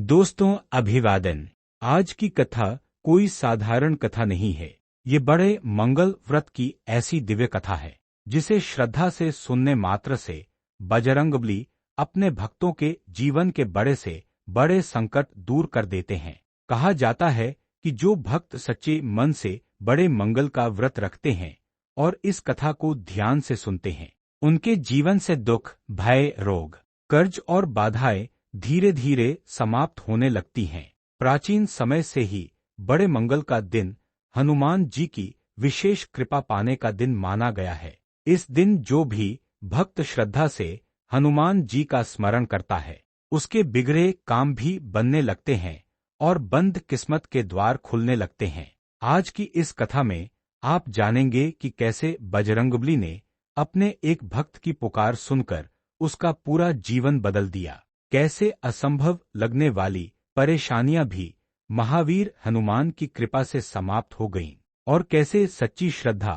दोस्तों अभिवादन। आज की कथा कोई साधारण कथा नहीं है। ये बड़े मंगल व्रत की ऐसी दिव्य कथा है जिसे श्रद्धा से सुनने मात्र से बजरंगबली अपने भक्तों के जीवन के बड़े से बड़े संकट दूर कर देते हैं। कहा जाता है कि जो भक्त सच्चे मन से बड़े मंगल का व्रत रखते हैं और इस कथा को ध्यान से सुनते हैं, उनके जीवन से दुख, भय, रोग, कर्ज और बाधाएं धीरे धीरे समाप्त होने लगती हैं। प्राचीन समय से ही बड़े मंगल का दिन हनुमान जी की विशेष कृपा पाने का दिन माना गया है। इस दिन जो भी भक्त श्रद्धा से हनुमान जी का स्मरण करता है, उसके बिगड़े काम भी बनने लगते हैं और बंद किस्मत के द्वार खुलने लगते हैं। आज की इस कथा में आप जानेंगे कि कैसे बजरंगबली ने अपने एक भक्त की पुकार सुनकर उसका पूरा जीवन बदल दिया। कैसे असंभव लगने वाली परेशानियां भी महावीर हनुमान की कृपा से समाप्त हो गईं और कैसे सच्ची श्रद्धा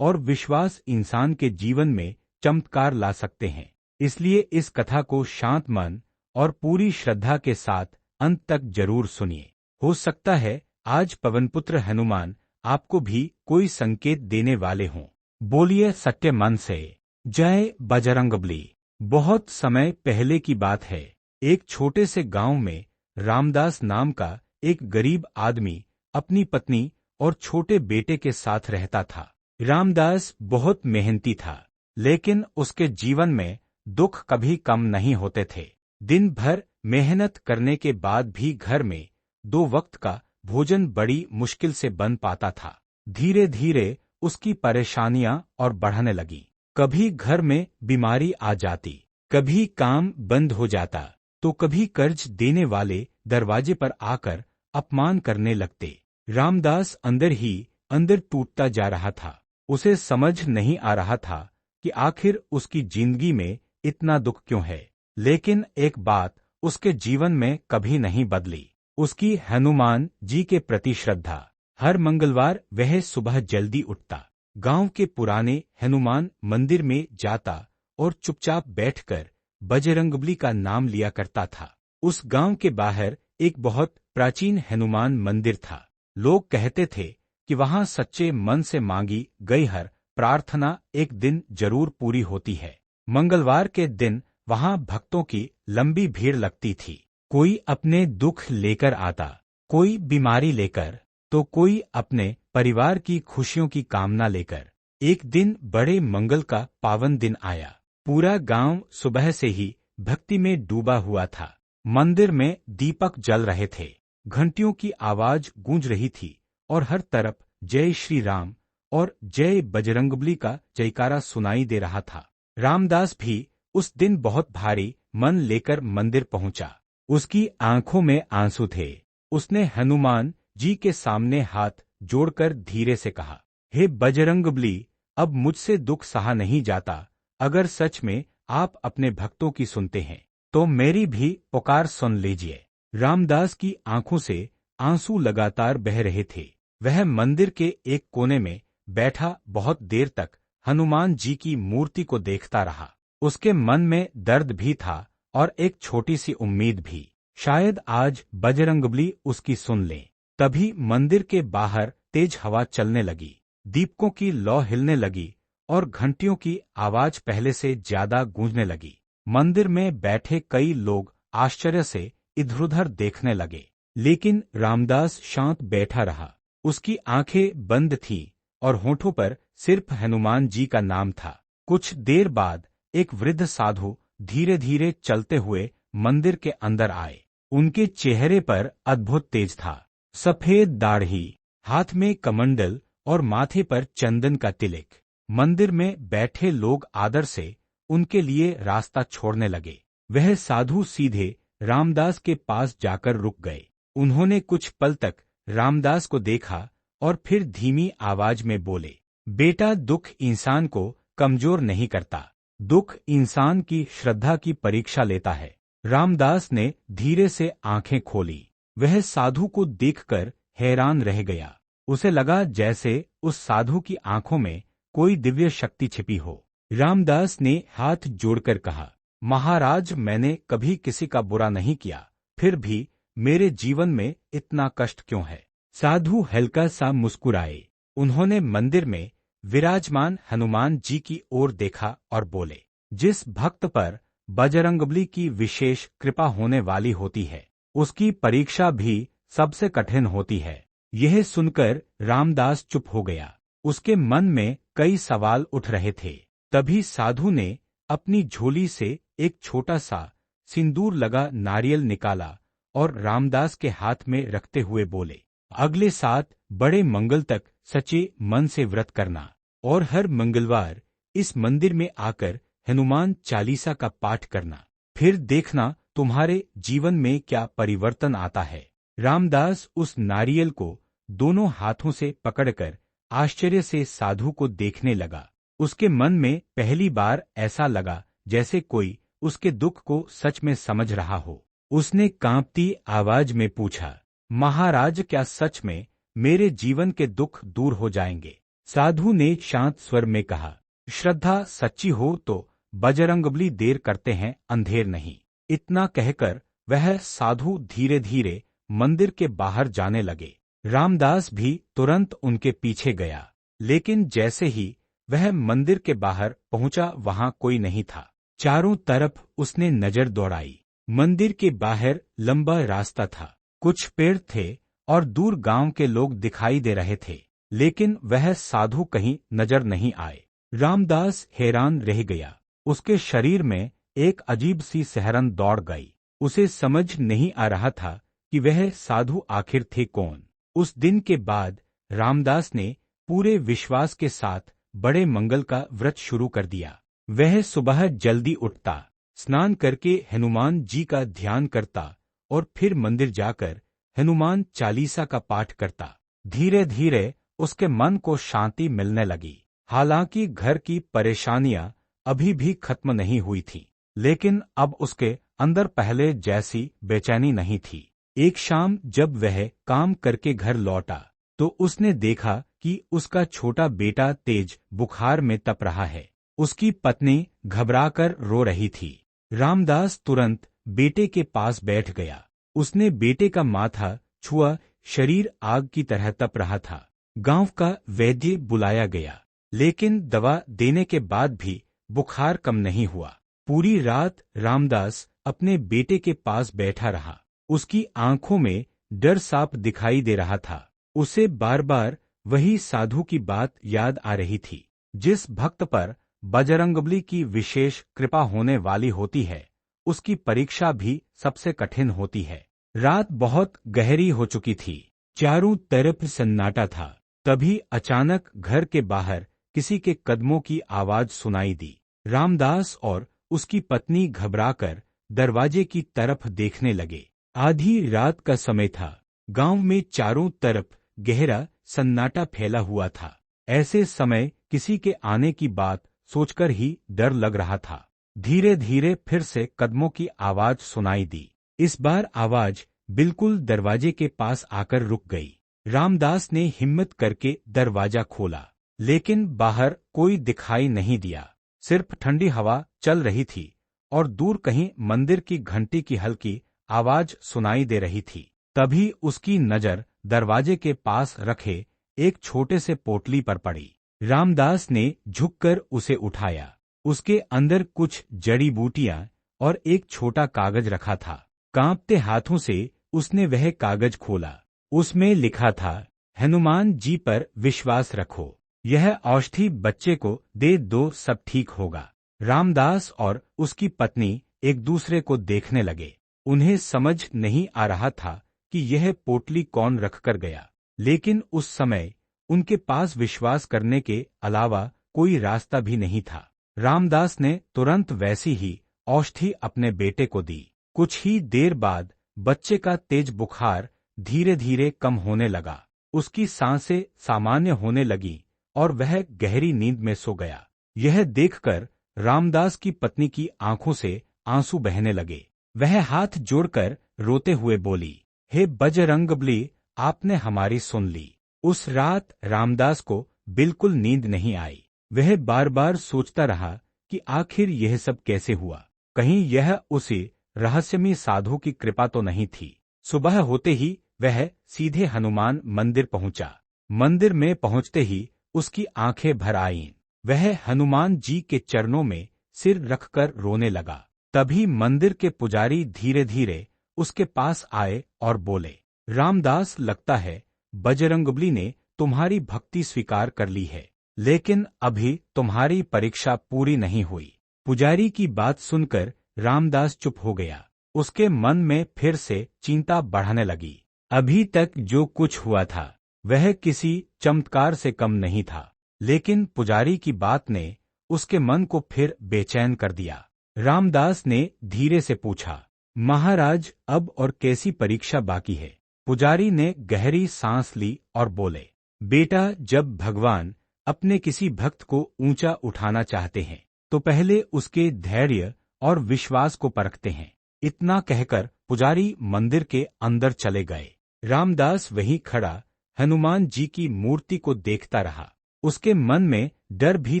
और विश्वास इंसान के जीवन में चमत्कार ला सकते हैं। इसलिए इस कथा को शांत मन और पूरी श्रद्धा के साथ अंत तक जरूर सुनिए। हो सकता है आज पवनपुत्र हनुमान आपको भी कोई संकेत देने वाले हों। बोलिए सत्य मन से जय बजरंगबली। बहुत समय पहले की बात है। एक छोटे से गांव में रामदास नाम का एक गरीब आदमी अपनी पत्नी और छोटे बेटे के साथ रहता था। रामदास बहुत मेहनती था, लेकिन उसके जीवन में दुख कभी कम नहीं होते थे। दिन भर मेहनत करने के बाद भी घर में 2 वक्त का भोजन बड़ी मुश्किल से बन पाता था। धीरे धीरे उसकी परेशानियां और बढ़ने लगी। कभी घर में बीमारी आ जाती, कभी काम बंद हो जाता, तो कभी कर्ज देने वाले दरवाजे पर आकर अपमान करने लगते। रामदास अंदर ही अंदर टूटता जा रहा था। उसे समझ नहीं आ रहा था कि आखिर उसकी जिंदगी में इतना दुख क्यों है। लेकिन एक बात उसके जीवन में कभी नहीं बदली, उसकी हनुमान जी के प्रति श्रद्धा। हर मंगलवार वह सुबह जल्दी उठता, गांव के पुराने हनुमान मंदिर में जाता और चुपचाप बैठकर बजरंगबली का नाम लिया करता था। उस गांव के बाहर एक बहुत प्राचीन हनुमान मंदिर था। लोग कहते थे कि वहां सच्चे मन से मांगी गई हर प्रार्थना एक दिन जरूर पूरी होती है। मंगलवार के दिन वहां भक्तों की लंबी भीड़ लगती थी। कोई अपने दुख लेकर आता, कोई बीमारी लेकर, तो कोई अपने परिवार की खुशियों की कामना लेकर। एक दिन बड़े मंगल का पावन दिन आया। पूरा गांव सुबह से ही भक्ति में डूबा हुआ था। मंदिर में दीपक जल रहे थे, घंटियों की आवाज गूंज रही थी और हर तरफ जय श्री राम और जय बजरंगबली का जयकारा सुनाई दे रहा था। रामदास भी उस दिन बहुत भारी मन लेकर मंदिर पहुंचा। उसकी आंखों में आंसू थे। उसने हनुमान जी के सामने हाथ जोड़कर धीरे से कहा, हे बजरंगबली, अब मुझसे दुख सहा नहीं जाता। अगर सच में आप अपने भक्तों की सुनते हैं तो मेरी भी पुकार सुन लीजिए। रामदास की आंखों से आंसू लगातार बह रहे थे। वह मंदिर के एक कोने में बैठा बहुत देर तक हनुमान जी की मूर्ति को देखता रहा। उसके मन में दर्द भी था और एक छोटी सी उम्मीद भी, शायद आज बजरंगबली उसकी सुन ले। तभी मंदिर के बाहर तेज हवा चलने लगी, दीपकों की लौ हिलने लगी और घंटियों की आवाज पहले से ज्यादा गूंजने लगी। मंदिर में बैठे कई लोग आश्चर्य से इधर-उधर देखने लगे, लेकिन रामदास शांत बैठा रहा। उसकी आंखें बंद थीं और होठों पर सिर्फ हनुमान जी का नाम था। कुछ देर बाद एक वृद्ध साधु धीरे धीरे चलते हुए मंदिर के अंदर आए। उनके चेहरे पर अद्भुत तेज था, सफेद दाढ़ी, हाथ में कमंडल और माथे पर चंदन का तिलक। मंदिर में बैठे लोग आदर से उनके लिए रास्ता छोड़ने लगे। वह साधु सीधे रामदास के पास जाकर रुक गए। उन्होंने कुछ पल तक रामदास को देखा और फिर धीमी आवाज में बोले, बेटा, दुख इंसान को कमजोर नहीं करता, दुख इंसान की श्रद्धा की परीक्षा लेता है। रामदास ने धीरे से आंखें खोली। वह साधु को देखकर हैरान रह गया। उसे लगा जैसे उस साधु की आंखों में कोई दिव्य शक्ति छिपी हो। रामदास ने हाथ जोड़कर कहा, महाराज, मैंने कभी किसी का बुरा नहीं किया, फिर भी मेरे जीवन में इतना कष्ट क्यों है। साधु हल्का सा मुस्कुराए। उन्होंने मंदिर में विराजमान हनुमान जी की ओर देखा और बोले, जिस भक्त पर बजरंगबली की विशेष कृपा होने वाली होती है, उसकी परीक्षा भी सबसे कठिन होती है। यह सुनकर रामदास चुप हो गया। उसके मन में कई सवाल उठ रहे थे। तभी साधु ने अपनी झोली से एक छोटा सा सिंदूर लगा नारियल निकाला और रामदास के हाथ में रखते हुए बोले, अगले 7 बड़े मंगल तक सच्चे मन से व्रत करना और हर मंगलवार इस मंदिर में आकर हनुमान चालीसा का पाठ करना। फिर देखना तुम्हारे जीवन में क्या परिवर्तन आता है। रामदास उस नारियल को दोनों हाथों से पकड़कर आश्चर्य से साधु को देखने लगा। उसके मन में पहली बार ऐसा लगा जैसे कोई उसके दुख को सच में समझ रहा हो। उसने कांपती आवाज में पूछा, महाराज क्या सच में मेरे जीवन के दुख दूर हो जाएंगे? साधु ने शांत स्वर में कहा, श्रद्धा सच्ची हो तो बजरंगबली देर करते हैं, अंधेर नहीं। इतना कहकर वह साधु धीरे धीरे मंदिर के बाहर जाने लगे। रामदास भी तुरंत उनके पीछे गया, लेकिन जैसे ही वह मंदिर के बाहर पहुंचा वहां कोई नहीं था। चारों तरफ उसने नजर दौड़ाई। मंदिर के बाहर लंबा रास्ता था, कुछ पेड़ थे और दूर गांव के लोग दिखाई दे रहे थे, लेकिन वह साधु कहीं नजर नहीं आए। रामदास हैरान रह गया। उसके शरीर में एक अजीब सी सिहरन दौड़ गई। उसे समझ नहीं आ रहा था कि वह साधु आखिर थे कौन। उस दिन के बाद रामदास ने पूरे विश्वास के साथ बड़े मंगल का व्रत शुरू कर दिया। वह सुबह जल्दी उठता, स्नान करके हनुमान जी का ध्यान करता और फिर मंदिर जाकर हनुमान चालीसा का पाठ करता। धीरे धीरे उसके मन को शांति मिलने लगी। हालांकि घर की परेशानियां अभी भी खत्म नहीं हुई थी, लेकिन अब उसके अंदर पहले जैसी बेचैनी नहीं थी। एक शाम जब वह काम करके घर लौटा तो उसने देखा कि उसका छोटा बेटा तेज बुखार में तप रहा है। उसकी पत्नी घबराकर रो रही थी। रामदास तुरंत बेटे के पास बैठ गया। उसने बेटे का माथा छुआ, शरीर आग की तरह तप रहा था। गांव का वैद्य बुलाया गया, लेकिन दवा देने के बाद भी बुखार कम नहीं हुआ। पूरी रात रामदास अपने बेटे के पास बैठा रहा। उसकी आंखों में डर साफ दिखाई दे रहा था। उसे बार बार वही साधु की बात याद आ रही थी, जिस भक्त पर बजरंगबली की विशेष कृपा होने वाली होती है, उसकी परीक्षा भी सबसे कठिन होती है। रात बहुत गहरी हो चुकी थी। चारों तरफ सन्नाटा था। तभी अचानक घर के बाहर किसी के कदमों की आवाज सुनाई दी। रामदास और उसकी पत्नी घबराकर दरवाजे की तरफ देखने लगे। आधी रात का समय था। गांव में चारों तरफ गहरा सन्नाटा फैला हुआ था। ऐसे समय किसी के आने की बात सोचकर ही डर लग रहा था। धीरे धीरे फिर से कदमों की आवाज सुनाई दी। इस बार आवाज बिल्कुल दरवाजे के पास आकर रुक गई। रामदास ने हिम्मत करके दरवाजा खोला, लेकिन बाहर कोई दिखाई नहीं दिया। सिर्फ ठंडी हवा चल रही थी और दूर कहीं मंदिर की घंटी की हल्की आवाज सुनाई दे रही थी। तभी उसकी नजर दरवाजे के पास रखे एक छोटे से पोटली पर पड़ी। रामदास ने झुककर उसे उठाया। उसके अंदर कुछ जड़ी बूटियां और एक छोटा कागज रखा था। कांपते हाथों से उसने वह कागज खोला। उसमें लिखा था, हनुमान जी पर विश्वास रखो, यह औषधि बच्चे को दे दो, सब ठीक होगा। रामदास और उसकी पत्नी एक दूसरे को देखने लगे। उन्हें समझ नहीं आ रहा था कि यह पोटली कौन रख कर गया, लेकिन उस समय उनके पास विश्वास करने के अलावा कोई रास्ता भी नहीं था। रामदास ने तुरंत वैसी ही औषधि अपने बेटे को दी। कुछ ही देर बाद बच्चे का तेज बुखार धीरे धीरे कम होने लगा। उसकी सांसें सामान्य होने लगी और वह गहरी नींद में सो गया। यह देखकर रामदास की पत्नी की आंखों से आंसू बहने लगे। वह हाथ जोड़कर रोते हुए बोली, हे बजरंगबली, आपने हमारी सुन ली। उस रात रामदास को बिल्कुल नींद नहीं आई। वह बार बार सोचता रहा कि आखिर यह सब कैसे हुआ। कहीं यह उसी रहस्यमयी साधु की कृपा तो नहीं थी। सुबह होते ही वह सीधे हनुमान मंदिर पहुंचा। मंदिर में पहुंचते ही उसकी आंखें भर आईं। वह हनुमान जी के चरणों में सिर रखकर रोने लगा। तभी मंदिर के पुजारी धीरे धीरे उसके पास आए और बोले, रामदास, लगता है बजरंगबली ने तुम्हारी भक्ति स्वीकार कर ली है, लेकिन अभी तुम्हारी परीक्षा पूरी नहीं हुई। पुजारी की बात सुनकर रामदास चुप हो गया। उसके मन में फिर से चिंता बढ़ने लगी। अभी तक जो कुछ हुआ था वह किसी चमत्कार से कम नहीं था, लेकिन पुजारी की बात ने उसके मन को फिर बेचैन कर दिया। रामदास ने धीरे से पूछा, महाराज, अब और कैसी परीक्षा बाकी है? पुजारी ने गहरी सांस ली और बोले, बेटा, जब भगवान अपने किसी भक्त को ऊंचा उठाना चाहते हैं तो पहले उसके धैर्य और विश्वास को परखते हैं। इतना कहकर पुजारी मंदिर के अंदर चले गए। रामदास वहीं खड़ा हनुमान जी की मूर्ति को देखता रहा। उसके मन में डर भी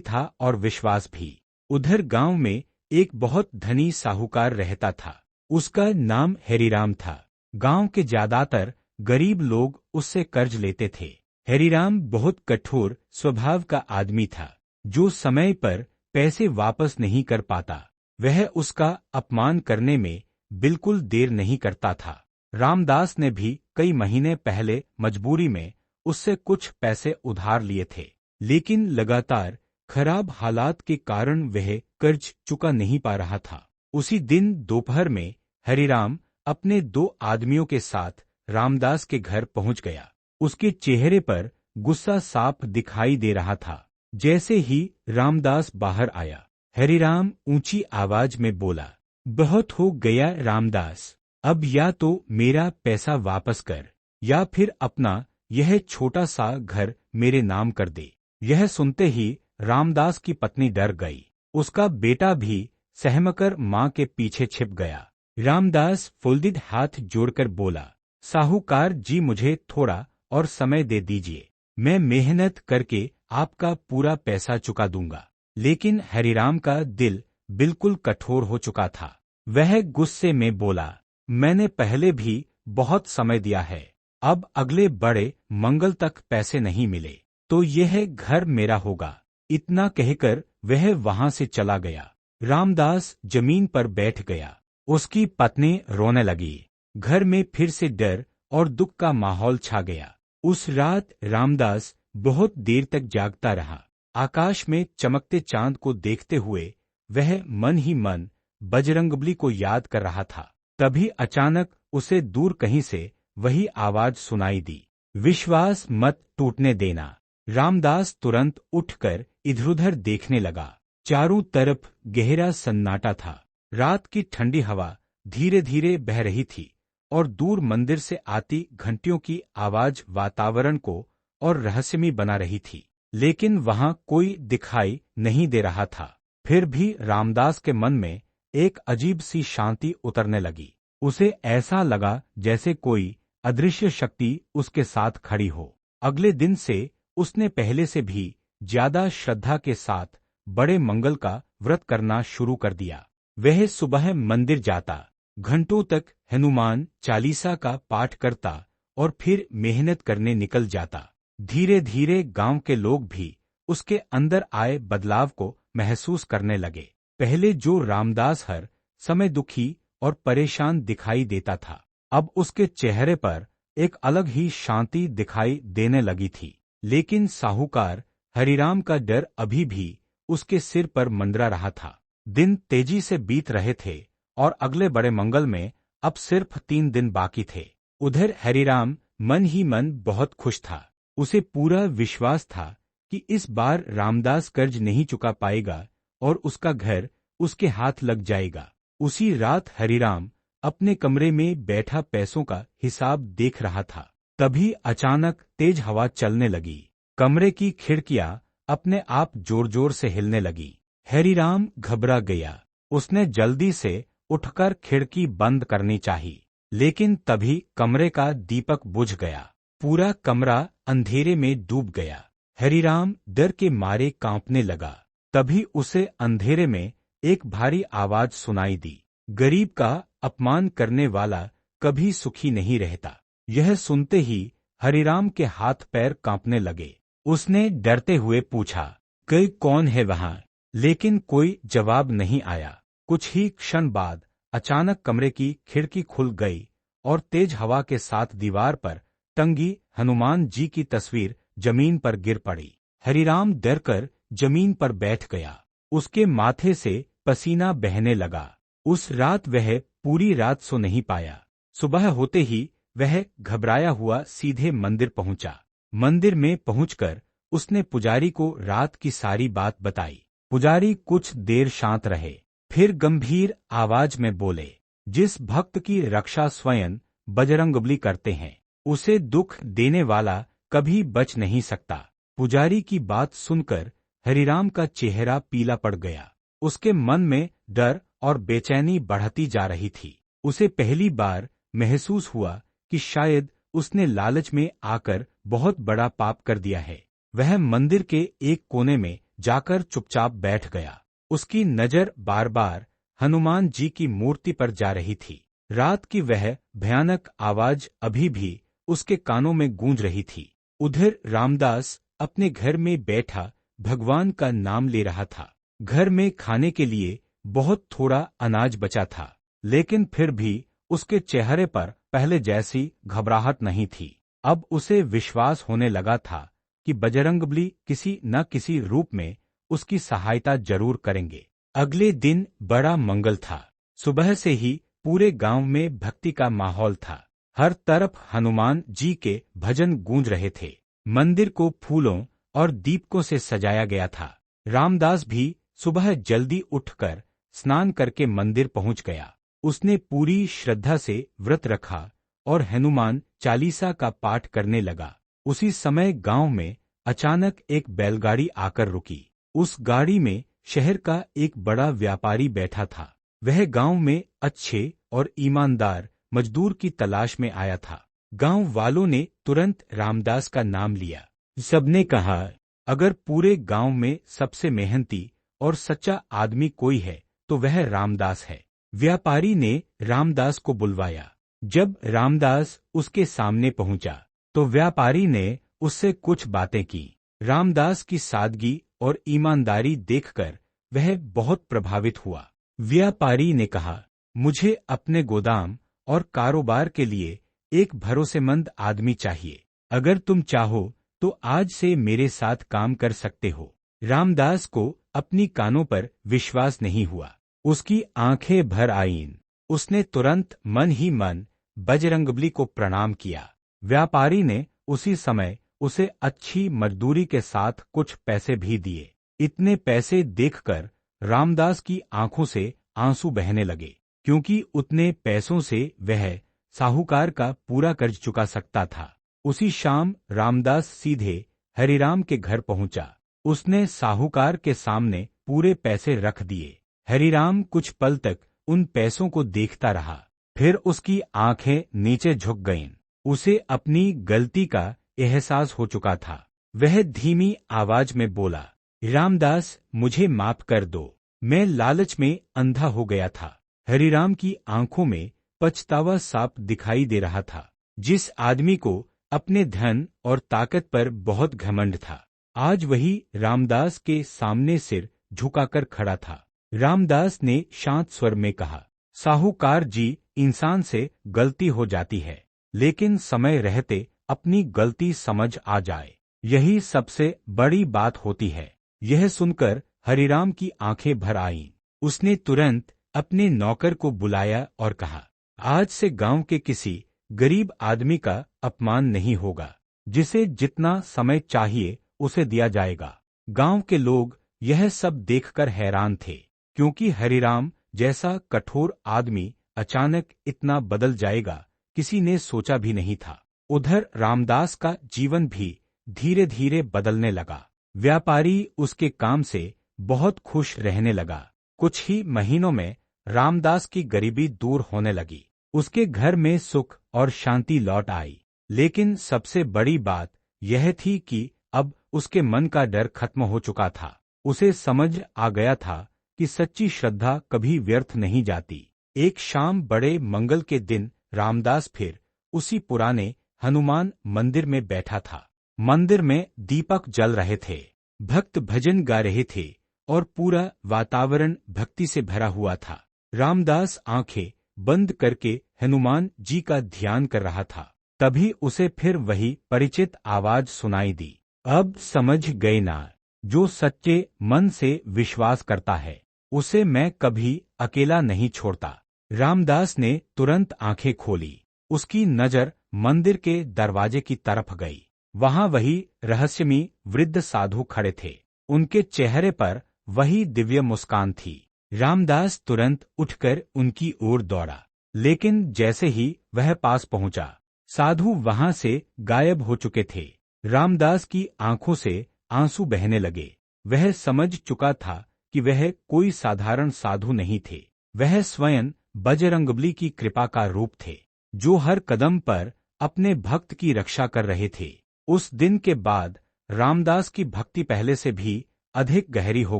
था और विश्वास भी। उधर गांव में एक बहुत धनी साहूकार रहता था। उसका नाम हरिराम था। गांव के ज्यादातर गरीब लोग उससे कर्ज लेते थे। हरिराम बहुत कठोर स्वभाव का आदमी था, जो समय पर पैसे वापस नहीं कर पाता। वह उसका अपमान करने में बिल्कुल देर नहीं करता था। रामदास ने भी कई महीने पहले मजबूरी में उससे कुछ पैसे उधार लिए थे, लेकिन लगातार खराब हालात के कारण वह कर्ज चुका नहीं पा रहा था। उसी दिन दोपहर में हरिराम अपने 2 आदमियों के साथ रामदास के घर पहुंच गया। उसके चेहरे पर गुस्सा साफ दिखाई दे रहा था। जैसे ही रामदास बाहर आया, हरिराम ऊंची आवाज में बोला, बहुत हो गया रामदास, अब या तो मेरा पैसा वापस कर या फिर अपना यह छोटा सा घर मेरे नाम कर दे। यह सुनते ही रामदास की पत्नी डर गई। उसका बेटा भी सहमकर मां के पीछे छिप गया। रामदास फुलदिद हाथ जोड़कर बोला, साहूकार जी, मुझे थोड़ा और समय दे दीजिए, मैं मेहनत करके आपका पूरा पैसा चुका दूंगा। लेकिन हरिराम का दिल बिल्कुल कठोर हो चुका था। वह गुस्से में बोला, मैंने पहले भी बहुत समय दिया है, अब अगले बड़े मंगल तक पैसे नहीं मिले तो यह घर मेरा होगा। इतना कहकर वह वहां से चला गया। रामदास जमीन पर बैठ गया। उसकी पत्नी रोने लगी। घर में फिर से डर और दुख का माहौल छा गया। उस रात रामदास बहुत देर तक जागता रहा। आकाश में चमकते चांद को देखते हुए वह मन ही मन बजरंगबली को याद कर रहा था। तभी अचानक उसे दूर कहीं से वही आवाज सुनाई दी, विश्वास मत टूटने देना। रामदास तुरंत उठकर इधर-उधर देखने लगा। चारों तरफ गहरा सन्नाटा था। रात की ठंडी हवा धीरे धीरे बह रही थी और दूर मंदिर से आती घंटियों की आवाज वातावरण को और रहस्यमय बना रही थी। लेकिन वहां कोई दिखाई नहीं दे रहा था। फिर भी रामदास के मन में एक अजीब सी शांति उतरने लगी। उसे ऐसा लगा जैसे कोई अदृश्य शक्ति उसके साथ खड़ी हो। अगले दिन से उसने पहले से भी ज्यादा श्रद्धा के साथ बड़े मंगल का व्रत करना शुरू कर दिया। वह सुबह मंदिर जाता, घंटों तक हनुमान चालीसा का पाठ करता और फिर मेहनत करने निकल जाता। धीरे धीरे गांव के लोग भी उसके अंदर आए बदलाव को महसूस करने लगे। पहले जो रामदास हर समय दुखी और परेशान दिखाई देता था, अब उसके चेहरे पर एक अलग ही शांति दिखाई देने लगी थी। लेकिन साहूकार हरिराम का डर अभी भी उसके सिर पर मंडरा रहा था। दिन तेजी से बीत रहे थे और अगले बड़े मंगल में अब सिर्फ 3 दिन बाकी थे। उधर हरिराम मन ही मन बहुत खुश था। उसे पूरा विश्वास था कि इस बार रामदास कर्ज नहीं चुका पाएगा और उसका घर उसके हाथ लग जाएगा। उसी रात हरिराम अपने कमरे में बैठा पैसों का हिसाब देख रहा था। तभी अचानक तेज हवा चलने लगी। कमरे की खिड़कियां अपने आप जोर जोर से हिलने लगी। हरिराम घबरा गया। उसने जल्दी से उठकर खिड़की बंद करनी चाहिए, लेकिन तभी कमरे का दीपक बुझ गया। पूरा कमरा अंधेरे में डूब गया। हरिराम डर के मारे कांपने लगा। तभी उसे अंधेरे में एक भारी आवाज सुनाई दी, गरीब का अपमान करने वाला कभी सुखी नहीं रहता। यह सुनते ही हरिराम के हाथ पैर कांपने लगे। उसने डरते हुए पूछा, कोई कौन है वहां? लेकिन कोई जवाब नहीं आया। कुछ ही क्षण बाद अचानक कमरे की खिड़की खुल गई और तेज हवा के साथ दीवार पर टंगी हनुमान जी की तस्वीर जमीन पर गिर पड़ी। हरिराम डरकर जमीन पर बैठ गया। उसके माथे से पसीना बहने लगा। उस रात वह पूरी रात सो नहीं पाया। सुबह होते ही वह घबराया हुआ सीधे मंदिर पहुंचा। मंदिर में पहुंचकर उसने पुजारी को रात की सारी बात बताई। पुजारी कुछ देर शांत रहे, फिर गंभीर आवाज में बोले, जिस भक्त की रक्षा स्वयं बजरंगबली करते हैं, उसे दुख देने वाला कभी बच नहीं सकता। पुजारी की बात सुनकर हरिराम का चेहरा पीला पड़ गया। उसके मन में डर और बेचैनी बढ़ती जा रही थी। उसे पहली बार महसूस हुआ कि शायद उसने लालच में आकर बहुत बड़ा पाप कर दिया है। वह मंदिर के एक कोने में जाकर चुपचाप बैठ गया। उसकी नजर बार बार हनुमान जी की मूर्ति पर जा रही थी। रात की वह भयानक आवाज अभी भी उसके कानों में गूंज रही थी। उधर रामदास अपने घर में बैठा भगवान का नाम ले रहा था। घर में खाने के लिए बहुत थोड़ा अनाज बचा था, लेकिन फिर भी उसके चेहरे पर पहले जैसी घबराहट नहीं थी। अब उसे विश्वास होने लगा था कि बजरंगबली किसी न किसी रूप में उसकी सहायता जरूर करेंगे। अगले दिन बड़ा मंगल था। सुबह से ही पूरे गांव में भक्ति का माहौल था। हर तरफ हनुमान जी के भजन गूंज रहे थे। मंदिर को फूलों और दीपकों से सजाया गया था। रामदास भी सुबह जल्दी उठकर स्नान करके मंदिर पहुंच गया। उसने पूरी श्रद्धा से व्रत रखा और हनुमान चालीसा का पाठ करने लगा। उसी समय गांव में अचानक एक बैलगाड़ी आकर रुकी। उस गाड़ी में शहर का एक बड़ा व्यापारी बैठा था। वह गांव में अच्छे और ईमानदार मजदूर की तलाश में आया था। गांव वालों ने तुरंत रामदास का नाम लिया। सबने कहा, अगर पूरे गांव में सबसे मेहनती और सच्चा आदमी कोई है तो वह रामदास है। व्यापारी ने रामदास को बुलवाया। जब रामदास उसके सामने पहुंचा तो व्यापारी ने उससे कुछ बातें की। रामदास की सादगी और ईमानदारी देखकर वह बहुत प्रभावित हुआ। व्यापारी ने कहा, मुझे अपने गोदाम और कारोबार के लिए एक भरोसेमंद आदमी चाहिए। अगर तुम चाहो तो आज से मेरे साथ काम कर सकते हो। रामदास को अपनी कानों पर विश्वास नहीं हुआ। उसकी आंखें भर आईं। उसने तुरंत मन ही मन बजरंगबली को प्रणाम किया। व्यापारी ने उसी समय उसे अच्छी मजदूरी के साथ कुछ पैसे भी दिए। इतने पैसे देखकर रामदास की आंखों से आंसू बहने लगे, क्योंकि उतने पैसों से वह साहूकार का पूरा कर्ज चुका सकता था। उसी शाम रामदास सीधे हरिराम के घर पहुंचा। उसने साहूकार के सामने पूरे पैसे रख दिए। हरिराम कुछ पल तक उन पैसों को देखता रहा, फिर उसकी आंखें नीचे झुक गईं। उसे अपनी गलती का एहसास हो चुका था। वह धीमी आवाज में बोला, रामदास, मुझे माफ कर दो। मैं लालच में अंधा हो गया था। हरिराम की आंखों में पछतावा साफ दिखाई दे रहा था। जिस आदमी को अपने धन और ताकत पर बहुत घमंड था, आज वही रामदास के सामने सिर झुकाकर खड़ा था। रामदास ने शांत स्वर में कहा, साहूकार जी, इंसान से गलती हो जाती है, लेकिन समय रहते अपनी गलती समझ आ जाए, यही सबसे बड़ी बात होती है। यह सुनकर हरिराम की आंखें भर आईं। उसने तुरंत अपने नौकर को बुलाया और कहा, आज से गांव के किसी गरीब आदमी का अपमान नहीं होगा। जिसे जितना समय चाहिए उसे दिया जाएगा। गांव के लोग यह सब देखकर हैरान थे, क्योंकि हरिराम जैसा कठोर आदमी अचानक इतना बदल जाएगा किसी ने सोचा भी नहीं था। उधर रामदास का जीवन भी धीरे धीरे बदलने लगा। व्यापारी उसके काम से बहुत खुश रहने लगा। कुछ ही महीनों में रामदास की गरीबी दूर होने लगी। उसके घर में सुख और शांति लौट आई। लेकिन सबसे बड़ी बात यह थी कि अब उसके मन का डर खत्म हो चुका था। उसे समझ आ गया था कि सच्ची श्रद्धा कभी व्यर्थ नहीं जाती। एक शाम बड़े मंगल के दिन रामदास फिर उसी पुराने हनुमान मंदिर में बैठा था। मंदिर में दीपक जल रहे थे, भक्त भजन गा रहे थे और पूरा वातावरण भक्ति से भरा हुआ था। रामदास आंखें बंद करके हनुमान जी का ध्यान कर रहा था। तभी उसे फिर वही परिचित आवाज सुनाई दी, अब समझ गए ना, जो सच्चे मन से विश्वास करता है उसे मैं कभी अकेला नहीं छोड़ता। रामदास ने तुरंत आंखें खोली। उसकी नजर मंदिर के दरवाजे की तरफ गई। वहां वही रहस्यमयी वृद्ध साधु खड़े थे। उनके चेहरे पर वही दिव्य मुस्कान थी। रामदास तुरंत उठकर उनकी ओर दौड़ा, लेकिन जैसे ही वह पास पहुंचा, साधु वहां से गायब हो चुके थे। रामदास की आंखों से आंसू बहने लगे। वह समझ चुका था कि वह कोई साधारण साधु नहीं थे, वह स्वयं बजरंगबली की कृपा का रूप थे, जो हर कदम पर अपने भक्त की रक्षा कर रहे थे। उस दिन के बाद रामदास की भक्ति पहले से भी अधिक गहरी हो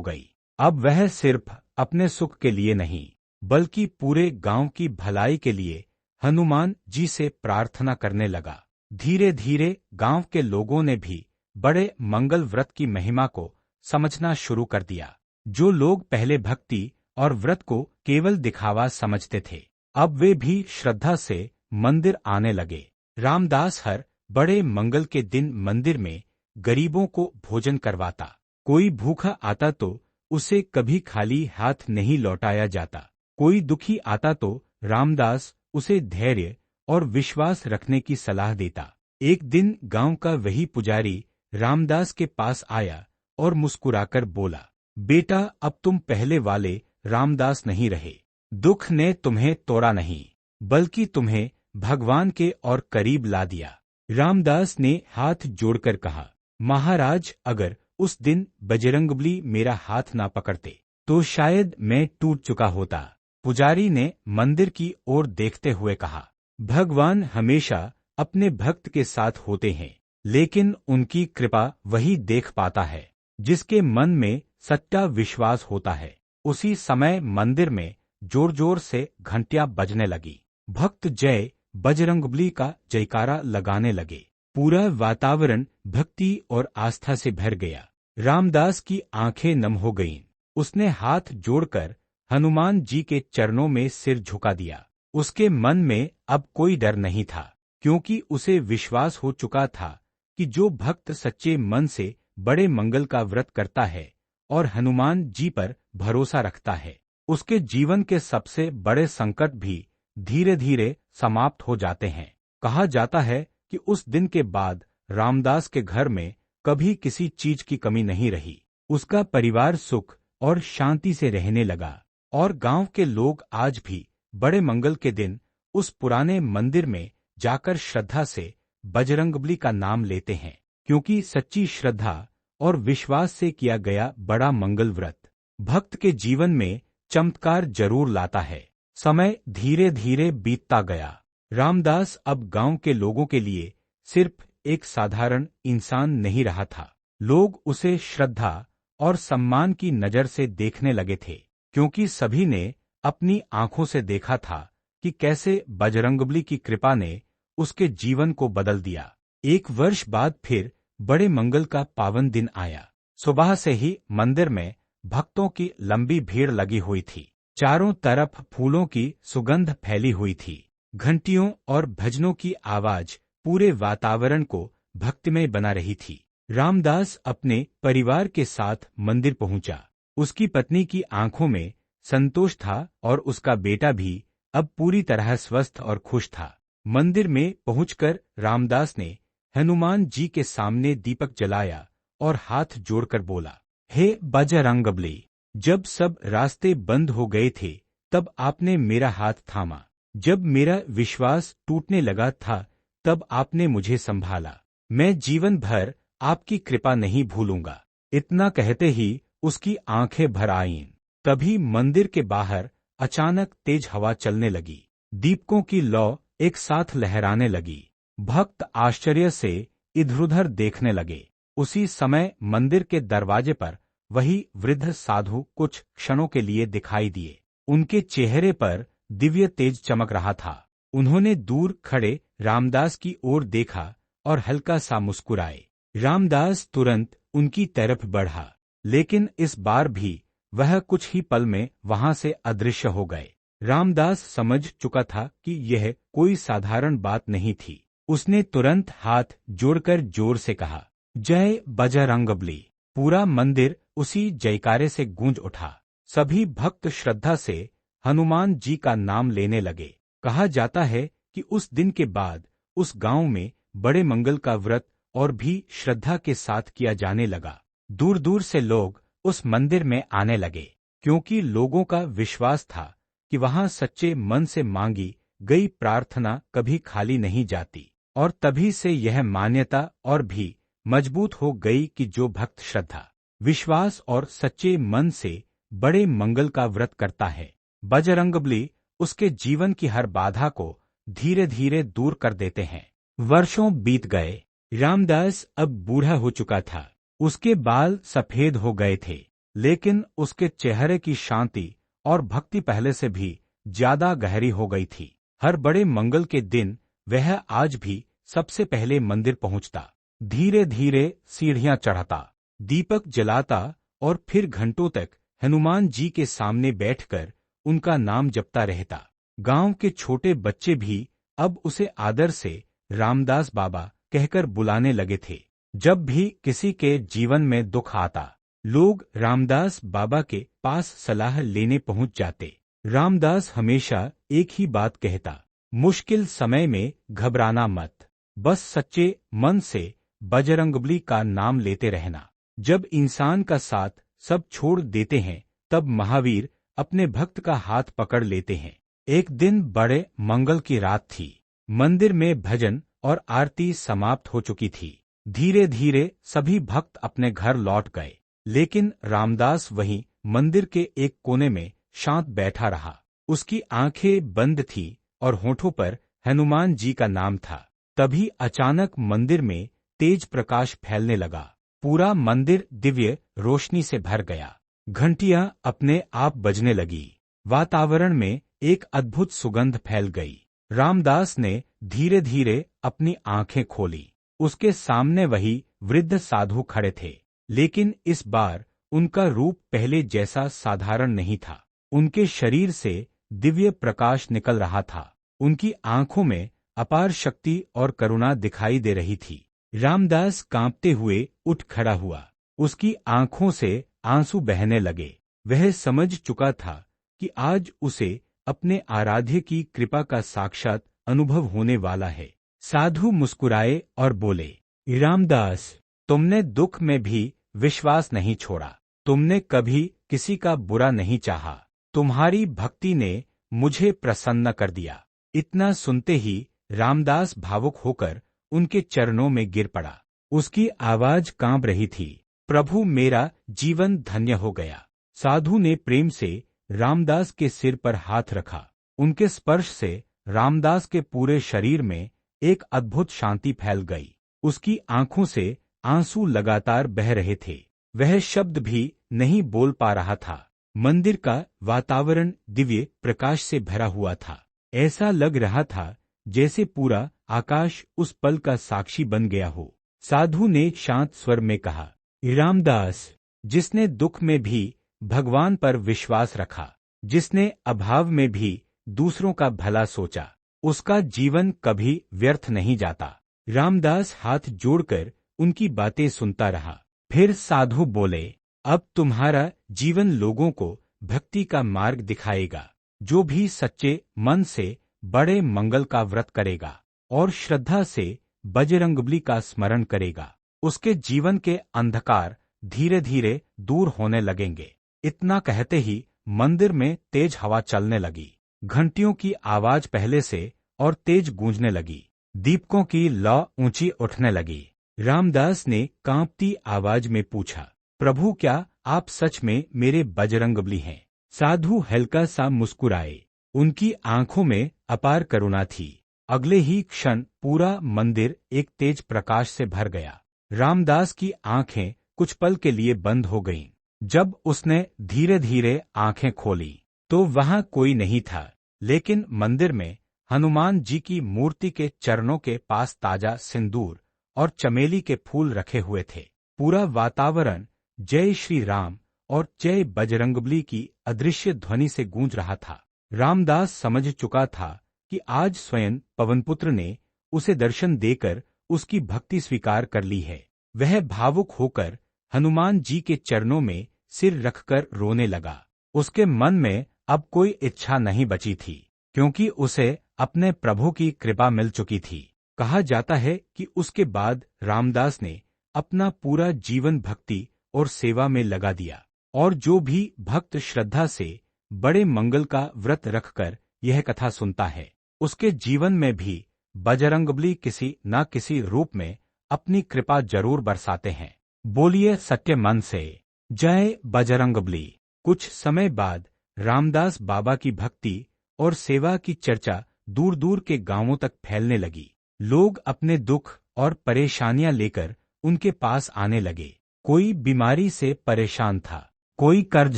गई। अब वह सिर्फ अपने सुख के लिए नहीं, बल्कि पूरे गांव की भलाई के लिए हनुमान जी से प्रार्थना करने लगा। धीरे धीरे गांव के लोगों ने भी बड़े मंगल व्रत की महिमा को समझना शुरू कर दिया। जो लोग पहले भक्ति और व्रत को केवल दिखावा समझते थे, अब वे भी श्रद्धा से मंदिर आने लगे। रामदास हर बड़े मंगल के दिन मंदिर में गरीबों को भोजन करवाता। कोई भूखा आता तो उसे कभी खाली हाथ नहीं लौटाया जाता। कोई दुखी आता तो रामदास उसे धैर्य और विश्वास रखने की सलाह देता। एक दिन गांव का वही पुजारी रामदास के पास आया और मुस्कुराकर बोला, बेटा, अब तुम पहले वाले रामदास नहीं रहे। दुख ने तुम्हें तोड़ा नहीं, बल्कि तुम्हें भगवान के और करीब ला दिया। रामदास ने हाथ जोड़कर कहा, महाराज, अगर उस दिन बजरंगबली मेरा हाथ ना पकड़ते तो शायद मैं टूट चुका होता। पुजारी ने मंदिर की ओर देखते हुए कहा, भगवान हमेशा अपने भक्त के साथ होते हैं, लेकिन उनकी कृपा वही देख पाता है जिसके मन में सच्चा विश्वास होता है। उसी समय मंदिर में जोर जोर से घंटियां बजने लगी। भक्त जय बजरंगबली का जयकारा लगाने लगे। पूरा वातावरण भक्ति और आस्था से भर गया। रामदास की आंखें नम हो गईं। उसने हाथ जोड़कर हनुमान जी के चरणों में सिर झुका दिया। उसके मन में अब कोई डर नहीं था, क्योंकि उसे विश्वास हो चुका था कि जो भक्त सच्चे मन से बड़े मंगल का व्रत करता है और हनुमान जी पर भरोसा रखता है, उसके जीवन के सबसे बड़े संकट भी धीरे धीरे समाप्त हो जाते हैं। कहा जाता है कि उस दिन के बाद रामदास के घर में कभी किसी चीज की कमी नहीं रही। उसका परिवार सुख और शांति से रहने लगा और गांव के लोग आज भी बड़े मंगल के दिन उस पुराने मंदिर में जाकर श्रद्धा से बजरंगबली का नाम लेते हैं, क्योंकि सच्ची श्रद्धा और विश्वास से किया गया बड़ा मंगल व्रत भक्त के जीवन में चमत्कार जरूर लाता है। समय धीरे धीरे बीतता गया। रामदास अब गांव के लोगों के लिए सिर्फ एक साधारण इंसान नहीं रहा था। लोग उसे श्रद्धा और सम्मान की नजर से देखने लगे थे, क्योंकि सभी ने अपनी आंखों से देखा था कि कैसे बजरंगबली की कृपा ने उसके जीवन को बदल दिया। एक वर्ष बाद फिर बड़े मंगल का पावन दिन आया। सुबह से ही मंदिर में भक्तों की लंबी भीड़ लगी हुई थी। चारों तरफ फूलों की सुगंध फैली हुई थी। घंटियों और भजनों की आवाज पूरे वातावरण को भक्तिमय बना रही थी। रामदास अपने परिवार के साथ मंदिर पहुंचा। उसकी पत्नी की आंखों में संतोष था और उसका बेटा भी अब पूरी तरह स्वस्थ और खुश था। मंदिर में पहुंचकर रामदास ने हनुमान जी के सामने दीपक जलाया और हाथ जोड़कर बोला, हे बजरंगबली, जब सब रास्ते बंद हो गए थे तब आपने मेरा हाथ थामा। जब मेरा विश्वास टूटने लगा था तब आपने मुझे संभाला। मैं जीवन भर आपकी कृपा नहीं भूलूंगा। इतना कहते ही उसकी आंखें भर आईं। तभी मंदिर के बाहर अचानक तेज हवा चलने लगी। दीपकों की लौ एक साथ लहराने लगी। भक्त आश्चर्य से इधर-उधर देखने लगे। उसी समय मंदिर के दरवाजे पर वही वृद्ध साधु कुछ क्षणों के लिए दिखाई दिए। उनके चेहरे पर दिव्य तेज चमक रहा था। उन्होंने दूर खड़े रामदास की ओर देखा और हल्का सा मुस्कुराए। रामदास तुरंत उनकी तरफ बढ़ा, लेकिन इस बार भी वह कुछ ही पल में वहां से अदृश्य हो गए। रामदास समझ चुका था कि यह कोई साधारण बात नहीं थी। उसने तुरंत हाथ जोड़कर जोर से कहा, जय बजरंगबली। पूरा मंदिर उसी जयकारे से गूंज उठा। सभी भक्त श्रद्धा से हनुमान जी का नाम लेने लगे। कहा जाता है कि उस दिन के बाद उस गांव में बड़े मंगल का व्रत और भी श्रद्धा के साथ किया जाने लगा। दूर दूर से लोग उस मंदिर में आने लगे, क्योंकि लोगों का विश्वास था कि वहां सच्चे मन से मांगी गई प्रार्थना कभी खाली नहीं जाती। और तभी से यह मान्यता और भी मजबूत हो गई कि जो भक्त श्रद्धा, विश्वास और सच्चे मन से बड़े मंगल का व्रत करता है, बजरंगबली उसके जीवन की हर बाधा को धीरे धीरे दूर कर देते हैं। वर्षों बीत गए। रामदास अब बूढ़ा हो चुका था। उसके बाल सफेद हो गए थे, लेकिन उसके चेहरे की शांति और भक्ति पहले से भी ज्यादा गहरी हो गई थी। हर बड़े मंगल के दिन वह आज भी सबसे पहले मंदिर पहुंचता, धीरे धीरे सीढ़ियां चढ़ता, दीपक जलाता और फिर घंटों तक हनुमान जी के सामने बैठकर उनका नाम जपता रहता। गांव के छोटे बच्चे भी अब उसे आदर से रामदास बाबा कहकर बुलाने लगे थे। जब भी किसी के जीवन में दुख आता, लोग रामदास बाबा के पास सलाह लेने पहुंच जाते। रामदास हमेशा एक ही बात कहता, मुश्किल समय में घबराना मत, बस सच्चे मन से बजरंगबली का नाम लेते रहना। जब इंसान का साथ सब छोड़ देते हैं, तब महावीर अपने भक्त का हाथ पकड़ लेते हैं। एक दिन बड़े मंगल की रात थी। मंदिर में भजन और आरती समाप्त हो चुकी थी। धीरे धीरे सभी भक्त अपने घर लौट गए, लेकिन रामदास वहीं मंदिर के एक कोने में शांत बैठा रहा। उसकी आंखें बंद थीं और होठों पर हनुमान जी का नाम था। तभी अचानक मंदिर में तेज प्रकाश फैलने लगा। पूरा मंदिर दिव्य रोशनी से भर गया। घंटियां अपने आप बजने लगी। वातावरण में एक अद्भुत सुगंध फैल गई। रामदास ने धीरे धीरे अपनी आंखें खोली। उसके सामने वही वृद्ध साधु खड़े थे, लेकिन इस बार उनका रूप पहले जैसा साधारण नहीं था। उनके शरीर से दिव्य प्रकाश निकल रहा था। उनकी आंखों में अपार शक्ति और करुणा दिखाई दे रही थी। रामदास कांपते हुए उठ खड़ा हुआ। उसकी आंखों से आंसू बहने लगे। वह समझ चुका था कि आज उसे अपने आराध्य की कृपा का साक्षात अनुभव होने वाला है। साधु मुस्कुराए और बोले, रामदास, तुमने दुख में भी विश्वास नहीं छोड़ा। तुमने कभी किसी का बुरा नहीं चाहा। तुम्हारी भक्ति ने मुझे प्रसन्न कर दिया। इतना सुनते ही रामदास भावुक होकर उनके चरणों में गिर पड़ा। उसकी आवाज कांप रही थी, प्रभु, मेरा जीवन धन्य हो गया। साधु ने प्रेम से रामदास के सिर पर हाथ रखा। उनके स्पर्श से रामदास के पूरे शरीर में एक अद्भुत शांति फैल गई। उसकी आंखों से आंसू लगातार बह रहे थे। वह शब्द भी नहीं बोल पा रहा था। मंदिर का वातावरण दिव्य प्रकाश से भरा हुआ था। ऐसा लग रहा था जैसे पूरा आकाश उस पल का साक्षी बन गया हो। साधु ने शांत स्वर में कहा, रामदास, जिसने दुख में भी भगवान पर विश्वास रखा, जिसने अभाव में भी दूसरों का भला सोचा, उसका जीवन कभी व्यर्थ नहीं जाता। रामदास हाथ जोड़कर उनकी बातें सुनता रहा। फिर साधु बोले, अब तुम्हारा जीवन लोगों को भक्ति का मार्ग दिखाएगा। जो भी सच्चे मन से बड़े मंगल का व्रत करेगा और श्रद्धा से बजरंगबली का स्मरण करेगा, उसके जीवन के अंधकार धीरे धीरे दूर होने लगेंगे। इतना कहते ही मंदिर में तेज हवा चलने लगी। घंटियों की आवाज पहले से और तेज गूंजने लगी। दीपकों की लौ ऊंची उठने लगी। रामदास ने कांपती आवाज में पूछा, प्रभु, क्या आप सच में मेरे बजरंगबली हैं? साधु हल्का सा मुस्कुराए। उनकी आंखों में अपार करुणा थी। अगले ही क्षण पूरा मंदिर एक तेज प्रकाश से भर गया। रामदास की आंखें कुछ पल के लिए बंद हो गईं। जब उसने धीरे धीरे आंखें खोली तो वहां कोई नहीं था, लेकिन मंदिर में हनुमान जी की मूर्ति के चरणों के पास ताजा सिंदूर और चमेली के फूल रखे हुए थे। पूरा वातावरण जय श्री राम और जय बजरंगबली की अदृश्य ध्वनि से गूंज रहा था। रामदास समझ चुका था कि आज स्वयं पवनपुत्र ने उसे दर्शन देकर उसकी भक्ति स्वीकार कर ली है। वह भावुक होकर हनुमान जी के चरणों में सिर रखकर रोने लगा। उसके मन में अब कोई इच्छा नहीं बची थी, क्योंकि उसे अपने प्रभु की कृपा मिल चुकी थी। कहा जाता है कि उसके बाद रामदास ने अपना पूरा जीवन भक्ति और सेवा में लगा दिया, और जो भी भक्त श्रद्धा से बड़े मंगल का व्रत रखकर यह कथा सुनता है, उसके जीवन में भी बजरंगबली किसी न किसी रूप में अपनी कृपा जरूर बरसाते हैं। बोलिए सच्चे मन से जय बजरंगबली। कुछ समय बाद रामदास बाबा की भक्ति और सेवा की चर्चा दूर दूर के गांवों तक फैलने लगी। लोग अपने दुख और परेशानियां लेकर उनके पास आने लगे। कोई बीमारी से परेशान था, कोई कर्ज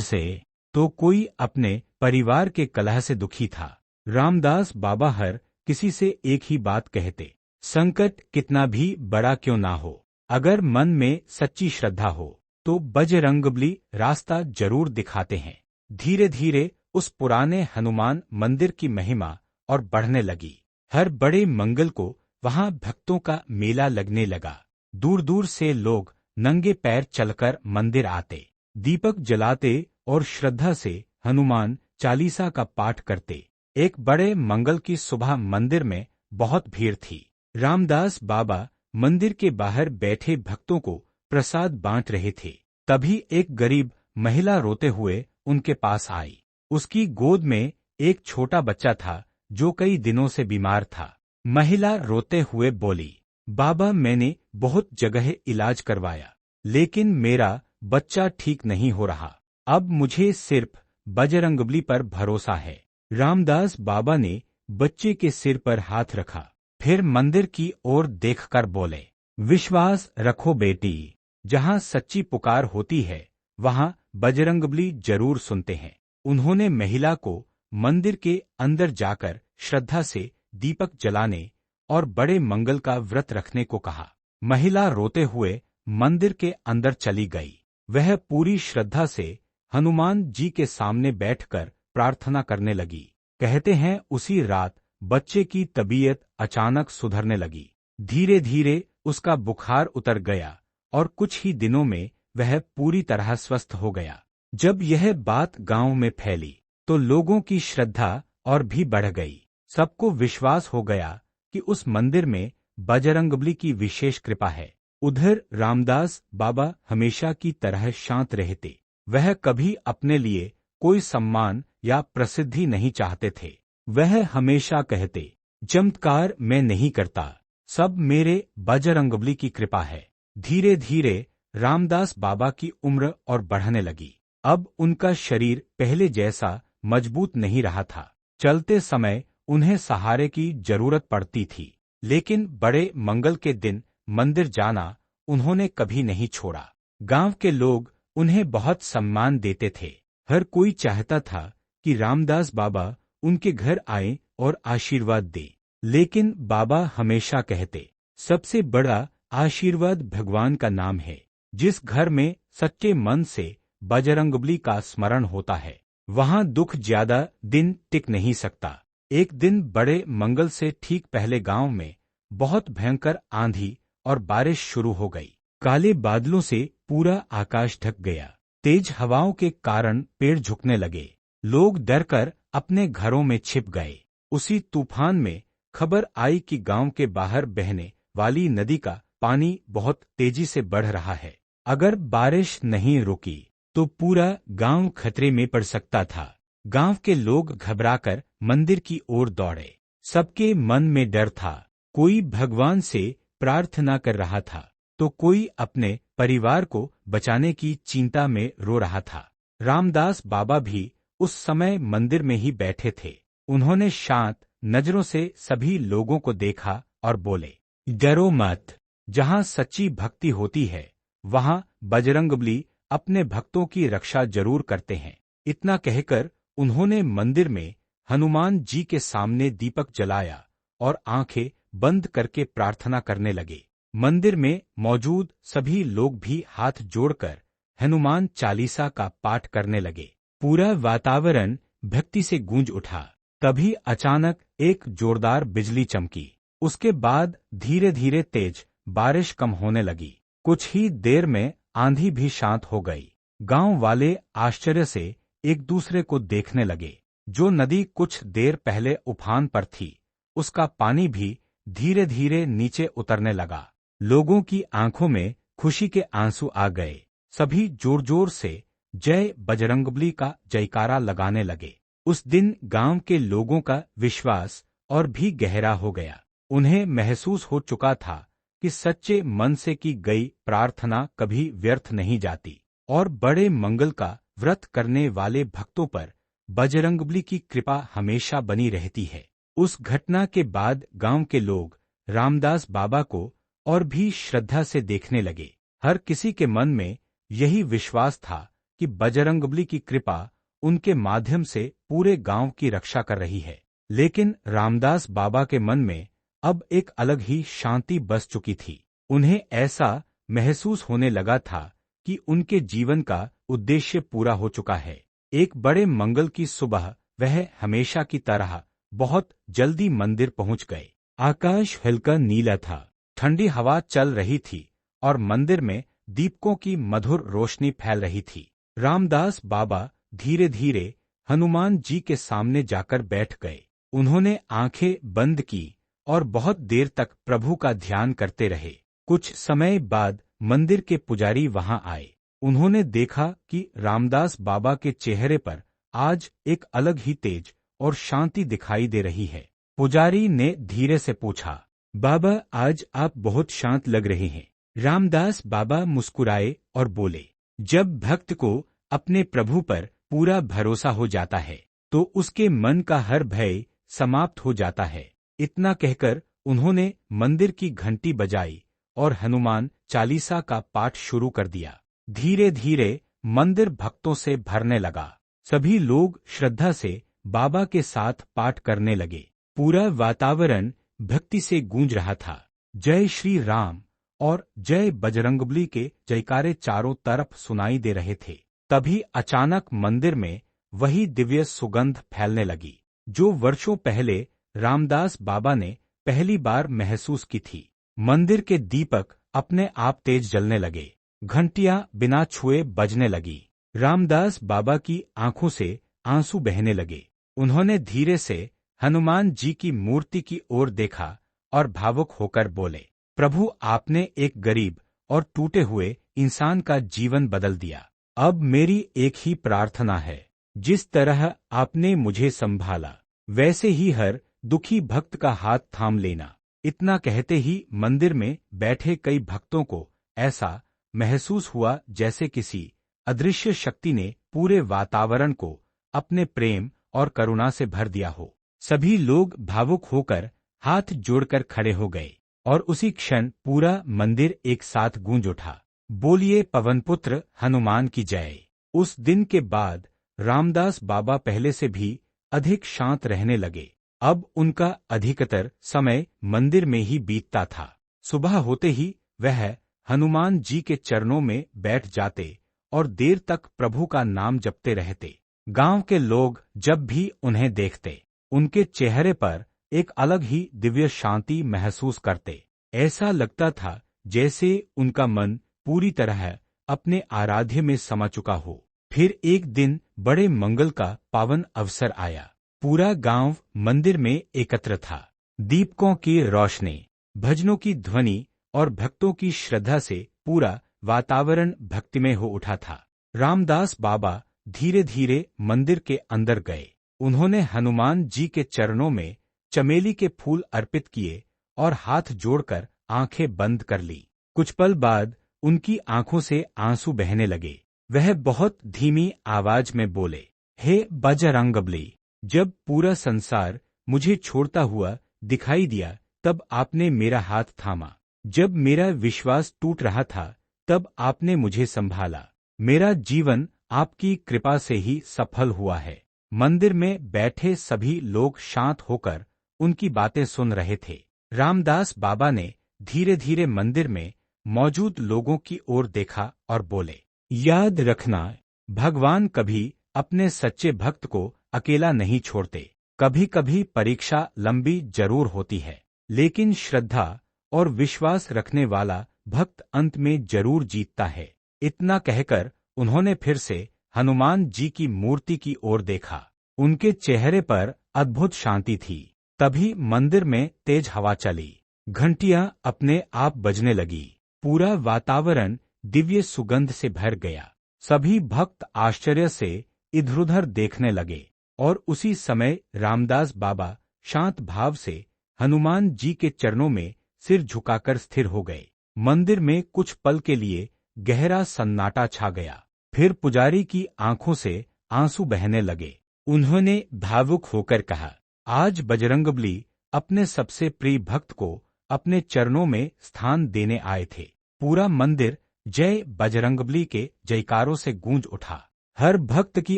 से, तो कोई अपने परिवार के कलह से दुखी था। रामदास बाबा हर किसी से एक ही बात कहते, संकट कितना भी बड़ा क्यों ना हो, अगर मन में सच्ची श्रद्धा हो तो बजरंगबली रास्ता जरूर दिखाते हैं। धीरे धीरे उस पुराने हनुमान मंदिर की महिमा और बढ़ने लगी। हर बड़े मंगल को वहां भक्तों का मेला लगने लगा। दूर दूर से लोग नंगे पैर चलकर मंदिर आते, दीपक जलाते और श्रद्धा से हनुमान चालीसा का पाठ करते। एक बड़े मंगल की सुबह मंदिर में बहुत भीड़ थी। रामदास बाबा मंदिर के बाहर बैठे भक्तों को प्रसाद बांट रहे थे। तभी एक गरीब महिला रोते हुए उनके पास आई। उसकी गोद में एक छोटा बच्चा था जो कई दिनों से बीमार था। महिला रोते हुए बोली, बाबा, मैंने बहुत जगह इलाज करवाया, लेकिन मेरा बच्चा ठीक नहीं हो रहा। अब मुझे सिर्फ बजरंगबली पर भरोसा है। रामदास बाबा ने बच्चे के सिर पर हाथ रखा, फिर मंदिर की ओर देखकर बोले, विश्वास रखो बेटी, जहां सच्ची पुकार होती है वहां बजरंगबली जरूर सुनते हैं। उन्होंने महिला को मंदिर के अंदर जाकर श्रद्धा से दीपक जलाने और बड़े मंगल का व्रत रखने को कहा। महिला रोते हुए मंदिर के अंदर चली गई। वह पूरी श्रद्धा से हनुमान जी के सामने बैठकर प्रार्थना करने लगी। कहते हैं उसी रात बच्चे की तबीयत अचानक सुधरने लगी। धीरे धीरे उसका बुखार उतर गया और कुछ ही दिनों में वह पूरी तरह स्वस्थ हो गया। जब यह बात गांव में फैली तो लोगों की श्रद्धा और भी बढ़ गई। सबको विश्वास हो गया कि उस मंदिर में बजरंगबली की विशेष कृपा है। उधर रामदास बाबा हमेशा की तरह शांत रहते। वह कभी अपने लिए कोई सम्मान या प्रसिद्धि नहीं चाहते थे। वह हमेशा कहते, चमत्कार मैं नहीं करता, सब मेरे बजरंगबली की कृपा है। धीरे धीरे रामदास बाबा की उम्र और बढ़ने लगी। अब उनका शरीर पहले जैसा मजबूत नहीं रहा था। चलते समय उन्हें सहारे की जरूरत पड़ती थी, लेकिन बड़े मंगल के दिन मंदिर जाना उन्होंने कभी नहीं छोड़ा। गांव के लोग उन्हें बहुत सम्मान देते थे। हर कोई चाहता था कि रामदास बाबा उनके घर आए और आशीर्वाद दे, लेकिन बाबा हमेशा कहते, सबसे बड़ा आशीर्वाद भगवान का नाम है। जिस घर में सच्चे मन से बजरंगबली का स्मरण होता है वहां दुख ज्यादा दिन टिक नहीं सकता। एक दिन बड़े मंगल से ठीक पहले गांव में बहुत भयंकर आंधी और बारिश शुरू हो गई। काले बादलों से पूरा आकाश ढक गया। तेज हवाओं के कारण पेड़ झुकने लगे। लोग डरकर अपने घरों में छिप गए। उसी तूफान में खबर आई कि गांव के बाहर बहने वाली नदी का पानी बहुत तेजी से बढ़ रहा है। अगर बारिश नहीं रुकी तो पूरा गांव खतरे में पड़ सकता था। गांव के लोग घबराकर मंदिर की ओर दौड़े। सबके मन में डर था। कोई भगवान से प्रार्थना कर रहा था तो कोई अपने परिवार को बचाने की चिंता में रो रहा था। रामदास बाबा भी उस समय मंदिर में ही बैठे थे। उन्होंने शांत नजरों से सभी लोगों को देखा और बोले, डरो मत, जहां सच्ची भक्ति होती है वहां बजरंगबली अपने भक्तों की रक्षा जरूर करते हैं। इतना कहकर उन्होंने मंदिर में हनुमान जी के सामने दीपक जलाया और आंखें बंद करके प्रार्थना करने लगे। मंदिर में मौजूद सभी लोग भी हाथ जोड़कर हनुमान चालीसा का पाठ करने लगे। पूरा वातावरण भक्ति से गूंज उठा। तभी अचानक एक जोरदार बिजली चमकी। उसके बाद धीरे धीरे तेज बारिश कम होने लगी। कुछ ही देर में आंधी भी शांत हो गई। गांव वाले आश्चर्य से एक दूसरे को देखने लगे। जो नदी कुछ देर पहले उफान पर थी, उसका पानी भी धीरे धीरे नीचे उतरने लगा। लोगों की आंखों में खुशी के आंसू आ गए। सभी जोर जोर से जय बजरंगबली का जयकारा लगाने लगे। उस दिन गांव के लोगों का विश्वास और भी गहरा हो गया। उन्हें महसूस हो चुका था कि सच्चे मन से की गई प्रार्थना कभी व्यर्थ नहीं जाती और बड़े मंगल का व्रत करने वाले भक्तों पर बजरंगबली की कृपा हमेशा बनी रहती है। उस घटना के बाद गांव के लोग रामदास बाबा को और भी श्रद्धा से देखने लगे। हर किसी के मन में यही विश्वास था कि बजरंगबली की कृपा उनके माध्यम से पूरे गांव की रक्षा कर रही है। लेकिन रामदास बाबा के मन में अब एक अलग ही शांति बस चुकी थी। उन्हें ऐसा महसूस होने लगा था कि उनके जीवन का उद्देश्य पूरा हो चुका है। एक बड़े मंगल की सुबह वह हमेशा की तरह बहुत जल्दी मंदिर पहुंच गए। आकाश हल्का नीला था, ठंडी हवा चल रही थी और मंदिर में दीपकों की मधुर रोशनी फैल रही थी। रामदास बाबा धीरे धीरे हनुमान जी के सामने जाकर बैठ गए। उन्होंने आंखें बंद की और बहुत देर तक प्रभु का ध्यान करते रहे। कुछ समय बाद मंदिर के पुजारी वहां आए। उन्होंने देखा कि रामदास बाबा के चेहरे पर आज एक अलग ही तेज और शांति दिखाई दे रही है। पुजारी ने धीरे से पूछा, बाबा आज आप बहुत शांत लग रहे हैं। रामदास बाबा मुस्कुराए और बोले, जब भक्त को अपने प्रभु पर पूरा भरोसा हो जाता है तो उसके मन का हर भय समाप्त हो जाता है। इतना कहकर उन्होंने मंदिर की घंटी बजाई और हनुमान चालीसा का पाठ शुरू कर दिया। धीरे धीरे मंदिर भक्तों से भरने लगा। सभी लोग श्रद्धा से बाबा के साथ पाठ करने लगे। पूरा वातावरण भक्ति से गूंज रहा था। जय श्री राम और जय बजरंगबली के जयकारे चारों तरफ सुनाई दे रहे थे। तभी अचानक मंदिर में वही दिव्य सुगंध फैलने लगी जो वर्षों पहले रामदास बाबा ने पहली बार महसूस की थी। मंदिर के दीपक अपने आप तेज जलने लगे। घंटियां बिना छुए बजने लगी। रामदास बाबा की आंखों से आंसू बहने लगे। उन्होंने धीरे से हनुमान जी की मूर्ति की ओर देखा और भावुक होकर बोले, प्रभु आपने एक गरीब और टूटे हुए इंसान का जीवन बदल दिया। अब मेरी एक ही प्रार्थना है, जिस तरह आपने मुझे संभाला वैसे ही हर दुखी भक्त का हाथ थाम लेना। इतना कहते ही मंदिर में बैठे कई भक्तों को ऐसा महसूस हुआ जैसे किसी अदृश्य शक्ति ने पूरे वातावरण को अपने प्रेम और करुणा से भर दिया हो। सभी लोग भावुक होकर हाथ जोड़कर खड़े हो गए और उसी क्षण पूरा मंदिर एक साथ गूंज उठा, बोलिए पवनपुत्र हनुमान की जय। उस दिन के बाद रामदास बाबा पहले से भी अधिक शांत रहने लगे। अब उनका अधिकतर समय मंदिर में ही बीतता था। सुबह होते ही वह हनुमान जी के चरणों में बैठ जाते और देर तक प्रभु का नाम जपते रहते। गांव के लोग जब भी उन्हें देखते, उनके चेहरे पर एक अलग ही दिव्य शांति महसूस करते। ऐसा लगता था जैसे उनका मन पूरी तरह अपने आराध्य में समा चुका हो। फिर एक दिन बड़े मंगल का पावन अवसर आया। पूरा गांव मंदिर में एकत्र था। दीपकों की रोशनी, भजनों की ध्वनि और भक्तों की श्रद्धा से पूरा वातावरण भक्तिमय हो उठा था। रामदास बाबा धीरे धीरे मंदिर के अंदर गए। उन्होंने हनुमान जी के चरणों में चमेली के फूल अर्पित किए और हाथ जोड़कर आंखें बंद कर ली। कुछ पल बाद उनकी आंखों से आंसू बहने लगे। वह बहुत धीमी आवाज में बोले, हे बजरंगबली, जब पूरा संसार मुझे छोड़ता हुआ दिखाई दिया तब आपने मेरा हाथ थामा। जब मेरा विश्वास टूट रहा था तब आपने मुझे संभाला। मेरा जीवन आपकी कृपा से ही सफल हुआ है। मंदिर में बैठे सभी लोग शांत होकर उनकी बातें सुन रहे थे। रामदास बाबा ने धीरे धीरे मंदिर में मौजूद लोगों की ओर देखा और बोले, याद रखना, भगवान कभी अपने सच्चे भक्त को अकेला नहीं छोड़ते। कभी कभी परीक्षा लंबी जरूर होती है, लेकिन श्रद्धा और विश्वास रखने वाला भक्त अंत में जरूर जीतता है। इतना कहकर उन्होंने फिर से हनुमान जी की मूर्ति की ओर देखा। उनके चेहरे पर अद्भुत शांति थी। तभी मंदिर में तेज हवा चली, घंटियां अपने आप बजने लगी, पूरा वातावरण दिव्य सुगंध से भर गया। सभी भक्त आश्चर्य से इधर-उधर देखने लगे और उसी समय रामदास बाबा शांत भाव से हनुमान जी के चरणों में सिर झुकाकर स्थिर हो गए। मंदिर में कुछ पल के लिए गहरा सन्नाटा छा गया। फिर पुजारी की आंखों से आंसू बहने लगे। उन्होंने भावुक होकर कहा, आज बजरंगबली अपने सबसे प्रिय भक्त को अपने चरणों में स्थान देने आए थे। पूरा मंदिर जय बजरंगबली के जयकारों से गूंज उठा। हर भक्त की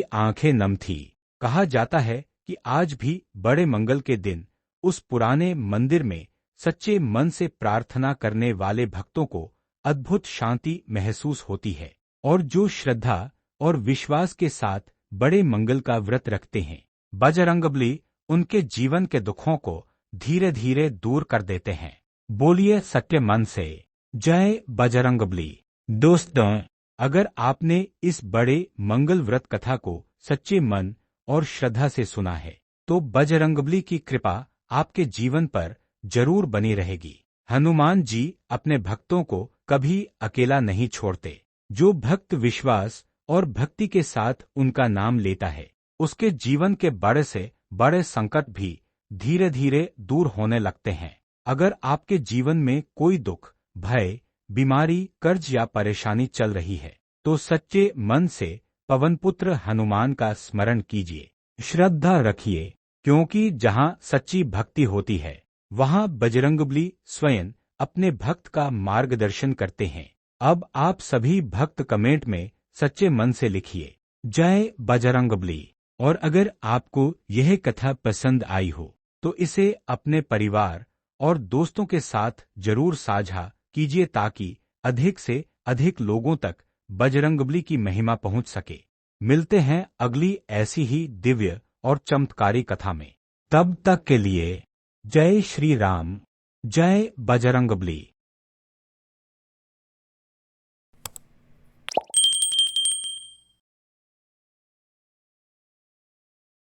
आंखें नम थी। कहा जाता है कि आज भी बड़े मंगल के दिन उस पुराने मंदिर में सच्चे मन से प्रार्थना करने वाले भक्तों को अद्भुत शांति महसूस होती है, और जो श्रद्धा और विश्वास के साथ बड़े मंगल का व्रत रखते हैं, बजरंगबली उनके जीवन के दुखों को धीरे धीरे दूर कर देते हैं। बोलिए सच्चे मन से जय बजरंगबली। दोस्तों, अगर आपने इस बड़े मंगल व्रत कथा को सच्चे मन और श्रद्धा से सुना है, तो बजरंगबली की कृपा आपके जीवन पर जरूर बनी रहेगी। हनुमान जी अपने भक्तों को कभी अकेला नहीं छोड़ते। जो भक्त विश्वास और भक्ति के साथ उनका नाम लेता है, उसके जीवन के बड़े से बड़े संकट भी धीरे धीरे दूर होने लगते हैं। अगर आपके जीवन में कोई दुख, भय, बीमारी, कर्ज या परेशानी चल रही है, तो सच्चे मन से पवनपुत्र हनुमान का स्मरण कीजिए, श्रद्धा रखिए, क्योंकि जहां सच्ची भक्ति होती है, वहां बजरंगबली स्वयं अपने भक्त का मार्गदर्शन करते हैं। अब आप सभी भक्त कमेंट में सच्चे मन से लिखिए, जय बजरंगबली। और अगर आपको यह कथा पसंद आई हो, तो इसे अपने परिवार और दोस्तों के साथ जरूर साझा कीजिए, ताकि अधिक से अधिक लोगों तक बजरंगबली की महिमा पहुंच सके। मिलते हैं अगली ऐसी ही दिव्य और चमत्कारी कथा में। तब तक के लिए जय श्री राम, जय बजरंगबली।